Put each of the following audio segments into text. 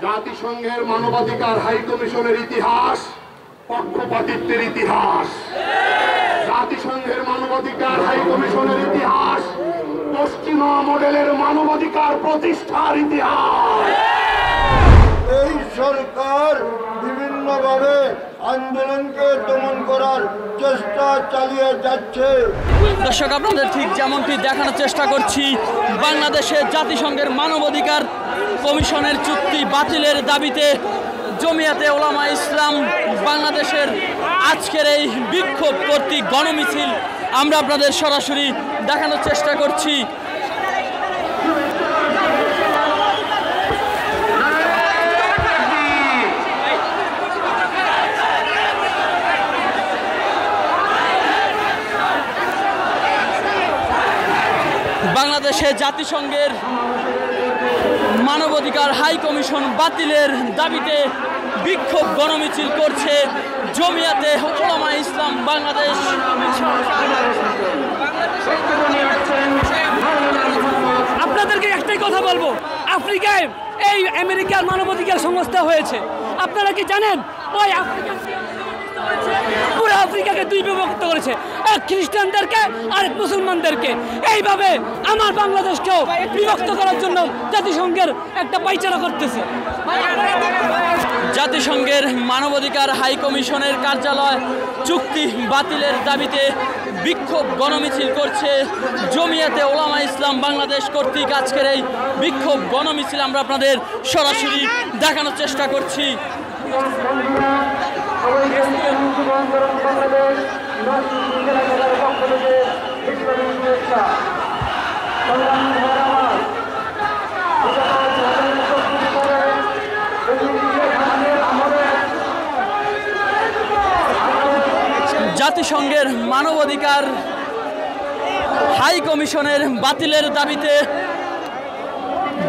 জাতিসংঘের মানবাধিকার হাই কমিশনের ইতিহাস পক্ষপাতিত্বের ইতিহাস। জাতিসংঘের মানবাধিকার হাই কমিশনের ইতিহাস পশ্চিমা মডেলের মানবাধিকার প্রতিষ্ঠার ইতিহাস। এই সরকার বিভিন্নভাবে আন্দোলনকে দমন করার চেষ্টা চালিয়ে যাচ্ছে। দর্শক, আপনাদের ঠিক যেমনটি দেখানোর চেষ্টা করছি, বাংলাদেশে জাতিসংঘের মানবাধিকার কমিশনের চুক্তি বাতিলের দাবিতে জমিয়াতে ওলামা ইসলাম বাংলাদেশের আজকের এই বিক্ষোভ কর্তৃক গণমিছিল আমরা আপনাদের সরাসরি দেখানোর চেষ্টা করছি। বাংলাদেশে জাতিসংঘের মানবাধিকার হাই কমিশন বাতিলের দাবিতে বিক্ষোভ গণমিছিল করছে জমিয়াতে ওলামা ইসলাম বাংলাদেশ। আপনাদেরকে একটাই কথা বলবো, আফ্রিকায় এই আমেরিকার মানবাধিকার সংস্থা হয়েছে। আপনারা কি জানেন ওই পুরো আফ্রিকাকে দুই বিভক্ত করেছে, এক খ্রিস্টানদেরকে আর এক মুসলমানদেরকে। এইভাবে আমার বাংলাদেশকেও বিভক্ত করার জন্য জাতিসংঘের একটা পাইচারা করতেছে। জাতিসংঘের মানবাধিকার হাই কমিশনের কার্যালয় চুক্তি বাতিলের দাবিতে বিক্ষোভ গণমিছিল করছে জমিয়াতে ওলামা ইসলাম বাংলাদেশ কর্তৃক আজকের এই বিক্ষোভ গণমিছিল আমরা আপনাদের সরাসরি দেখানোর চেষ্টা করছি। জাতিসংঘের মানবাধিকার হাই কমিশনের বাতিলের দাবিতে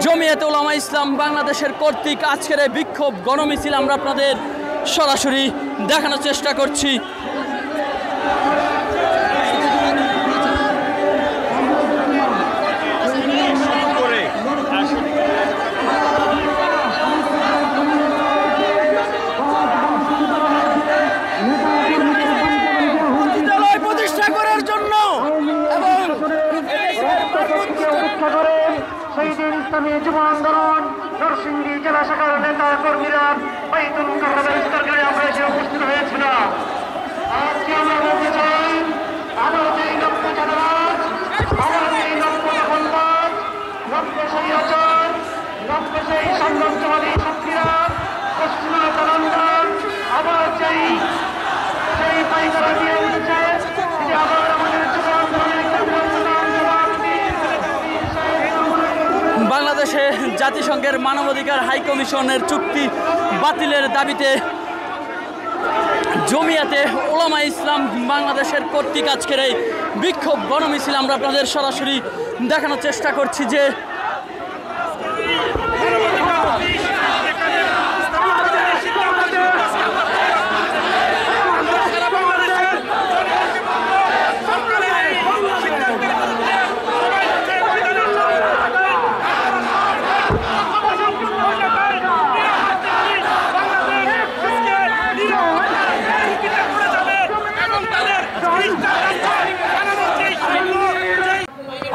জমিয়াতে ওলামা ইসলাম বাংলাদেশের কর্তৃক আজকের এই বিক্ষোভ গণমিছিল আমরা আপনাদের সরাসরি দেখানোর চেষ্টা করছি। প্রতিষ্ঠা করার জন্য এবং শহীদুল ইসলামী যুব আন্দোলন নরসিংদী জেলা শাখার নেতা কর্মীরা বাইতুল মুকাররমের ইফতারখানে আমরা এসে উপস্থিত হয়েছিলাম। আজকে আমরা বলতে চাই, আমার যেই নব্য জানাজ, আমার যেই নব্য দখলবাজ, নব্য সেই আচার, নব্য সেই সাম্রাজ্যবাদী শক্তিরা পশ্চিমা জনগণ আবার সেই পাইকারা দিয়ে উঠেছে যে আবার আমাদের যুব আন্দোলনের বাংলাদেশে জাতিসংঘের মানবাধিকার হাই কমিশনের চুক্তি বাতিলের দাবিতে জমিয়াতে ওলামা ইসলাম বাংলাদেশের কর্তৃক আজকের এই বিক্ষোভ গণমিছিল আমরা আপনাদের সরাসরি দেখানোর চেষ্টা করছি যে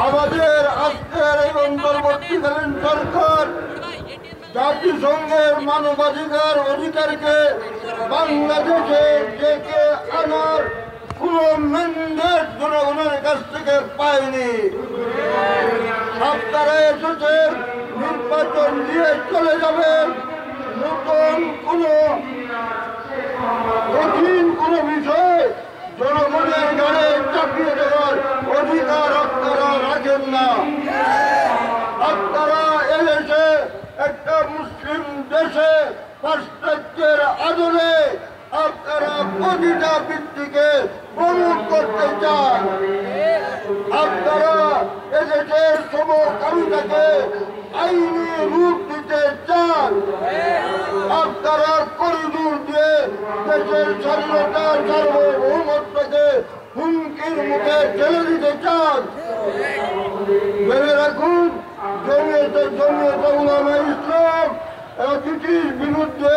আমাদের আজকের এই অন্তর্বর্তীকালীন সরকার জাতিসংঘের মানবাধিকার অধিকারকে বাংলাদেশে ডেকে আনার কোন ম্যান্ডেট জনগণের কাছ থেকে পায়নি। আপনারা এসেছে নির্বাচন দিয়ে চলে যাবেন, নতুন কঠিন কোন বিষয় জনগণের গাড়ে চাপিয়ে দেওয়ার অধিকার আপনারা রাখেন না। আপনারা এসে একটা মুসলিম দেশে পাশ্চাত্যের আদরে আপনারা প্রতিটা ব্যক্তিকে প্রমোট করতে চান। আপনারা এদেশের সমকামিতাকে আইনি রূপ দিতে চান। আপনারা করিডোর দিয়ে দেশের স্বাধীনতার সার্বভৌমত্বকে হুমকির মুখে ঠেলে দিতে চান। ভেবে রাখুন, জমিয়তে উলামা ইসলাম ব্রিটিশ বিরুদ্ধে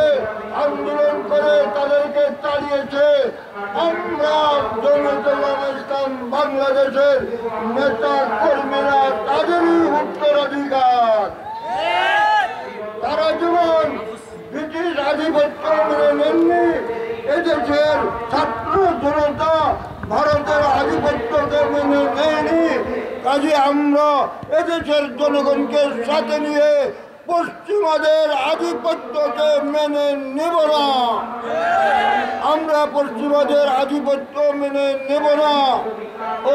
আন্দোলন করে তাদেরকে তাড়িয়েছে। আমরা জমিয়তুল উলামা ইসলাম বাংলাদেশের নেতা কর্মীরা তাদেরই উত্তরাধিকার। তারা যেমন ব্রিটিশ আধিপত্য মেনে নেননি, এদেশের ছাত্র জনতা ভারতের আধিপত্যকে মেনে নেয়নি। কাজে আমরা এদেশের জনগণকে সাথে নিয়ে পশ্চিমাদের আধিপত্যকে মেনে নেব না। আমরা পশ্চিমাদের আধিপত্য মেনে নেব না।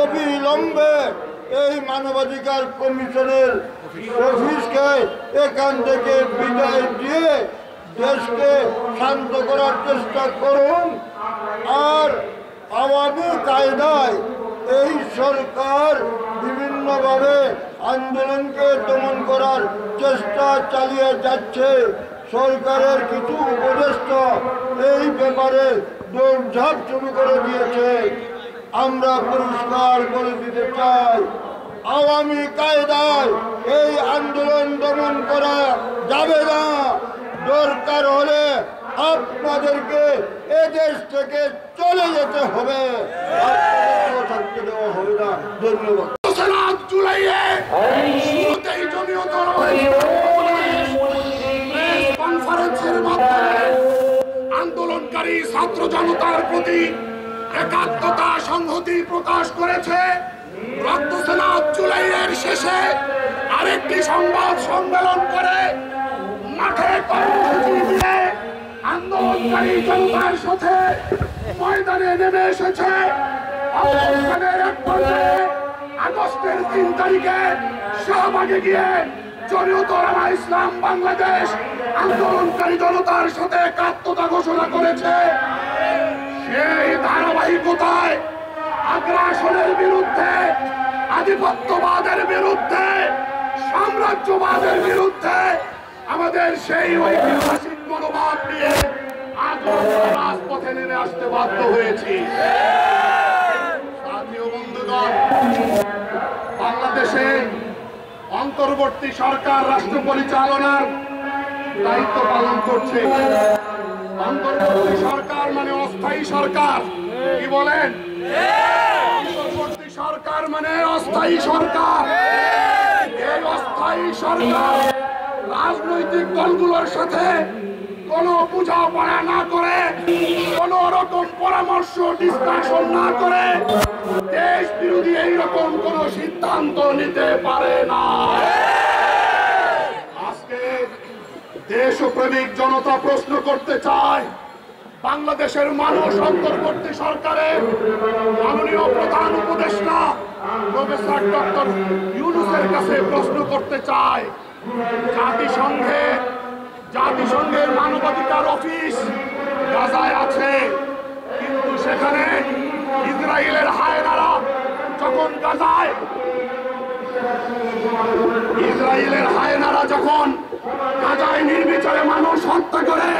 অবিলম্বে এই মানবাধিকার কমিশনের অফিসকে এখান থেকে বিদায় দিয়ে দেশকে শান্ত করার চেষ্টা করুন। আর আওয়ামী কায়দায় এই সরকার বিভিন্নভাবে আন্দোলনকে দমন করার চেষ্টা চালিয়ে যাচ্ছে। সরকারের কিছু উপদেষ্টা এই ব্যাপারে দৌড়ঝাঁপ শুরু করে দিয়েছে। আমরা পরিষ্কার করে দিতে চাই, আওয়ামী কায়দায় এই আন্দোলন দমন করা যাবে না। দরকার হলে আপনাদেরকে এদেশ থেকে চলে যেতে হবে, থাকতে দেওয়া হবে না। ধন্যবাদ। জুলাইয়ে কনফারেন্সের মাধ্যমে আন্দোলনকারী ছাত্র জনতার প্রতি একাত্মতা সংহতি প্রকাশ করেছে। রক্তসেনা জুলাইয়ের শেষে আরেকটি সংবাদ সম্মেলন করে মাঠে কর্মসূচি দিয়ে আন্দোলনকারী জনতার সাথে ময়দানে নেমে এসেছে। অবস্থানের এক পর্যায়ে আগস্টের 3 তারিখে শাহবাগে গিয়ে জমিয়তুল উলামা ইসলাম বাংলাদেশ আন্দোলনকারী জনতার সাথে একাত্মতা ঘোষণা করেছে। সেই ধারাবাহিকতায় আগ্রাসনের বিরুদ্ধে, আধিপত্যবাদের বিরুদ্ধে, সাম্রাজ্যবাদের বিরুদ্ধে আমাদের সেই ঐতিহাসিক মনোভাব নিয়ে আজ রাজপথে নেমে আসতে বাধ্য হয়েছি। বন্ধুগণ, বাংলাদেশে অন্তর্বর্তী সরকার রাষ্ট্র পরিচালনার দায়িত্ব পালন করছে। অন্তর্বর্তী সরকার মানে অস্থায়ী সরকার। কি বলেন? অন্তর্বর্তী সরকার মানে অস্থায়ী সরকার। এই অস্থায়ী সরকার রাজনৈতিক দলগুলোর সাথে কোনো বোঝাপড়া না করে, কোন রকম পরামর্শ ডিসকাশন না করে দেশ বিরোধী এইরকম কোন সিদ্ধান্ত নিতে পারে না। আজকে দেশপ্রেমিক জনতা প্রশ্ন করতে চায়, বাংলাদেশের মানুষ অন্তর্বর্তী সরকারের মাননীয় প্রধান উপদেষ্টা প্রফেসর ডক্টর ইউনূসের কাছে প্রশ্ন করতে চায়, জাতিসংঘের মানবাধিকার অফিস গাজায় আছে, কিন্তু সেখানে ইসরায়েলের হায়নারা যখন গাজায় নির্বিচারে মানুষ হত্যা করে,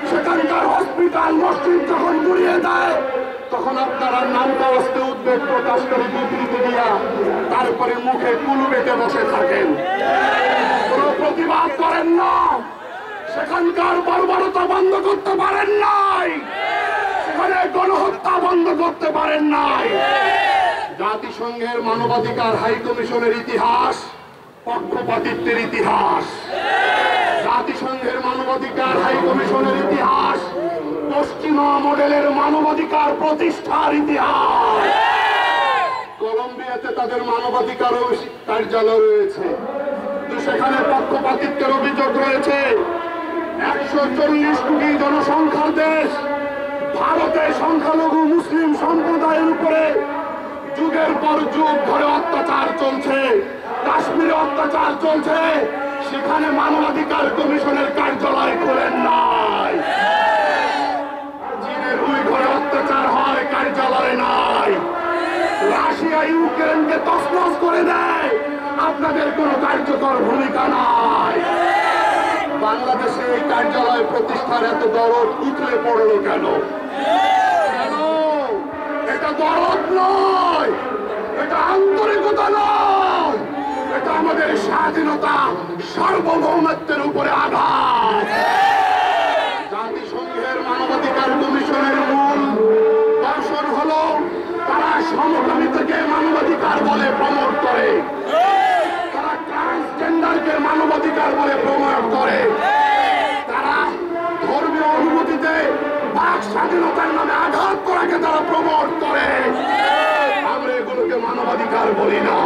সেখানকার হসপিটাল মসজিদ যখন গুড়িয়ে দেয়, তখন আপনারা নামটা আসতে উদ্বেগ প্রকাশ করে বিবৃতি দিয়া তারপরে মুখে কুলু বেঁধে বসে থাকেন, কোন প্রতিবাদ করেন না। সেখানকার বর্বরতা বন্ধ করতে পারেন নাই, সেখানে গণহত্যা বন্ধ করতে পারেন নাই। জাতিসংঘের মানবাধিকার হাই কমিশনের ইতিহাস পক্ষপাতিত্বের ইতিহাস। জাতিসংঘের মানবাধিকার হাই কমিশনের ইতিহাস পশ্চিমা মডেলের মানবাধিকার প্রতিষ্ঠার ইতিহাস। কলম্বিয়াতে তাদের মানবাধিকার কার্যালয় রয়েছে, কিন্তু সেখানে পক্ষপাতিত্বের অভিযোগ রয়েছে। 140 কোটি জনসংখ্যার দেশ ভারতে সংখ্যালঘু মুসলিম সম্প্রদায়ের উপরে যুগের পর যুগ ধরে অত্যাচার চলছে, কাশ্মীরে অত্যাচার চলছে, সেখানে মানবাধিকার কমিশনের কার্যালয় খোলেন নাই। চীনের উইঘুরে অত্যাচার হয়, কার্যালয় নাই। রাশিয়া ইউক্রেনকে তছনছ করে দেয়, আপনাদের কোনো কার্যকর ভূমিকা নাই। বাংলাদেশে এই কার্যালয় প্রতিষ্ঠার এত দরদ উতলে পড়লো কেন? এটা দরদ নয়, এটা আন্তরিকতা নয়, এটা আমাদের স্বাধীনতা সার্বভৌমত্বের উপরে আঘাত। জাতিসংঘের মানবাধিকার কমিশনের মূল দর্শন হলো তারা সমকামিতাকে মানবাধিকার বলে প্রমোট করে, তারা ট্রান্সজেন্ডারকে মানবাধিকার বলে প্রমোট করে, তারা ধর্মীয় অনুভূতিতে বাক স্বাধীনতার নামে আঘাত করাকে তারা প্রমোট করে। আমরা এগুলোকে মানবাধিকার বলি না।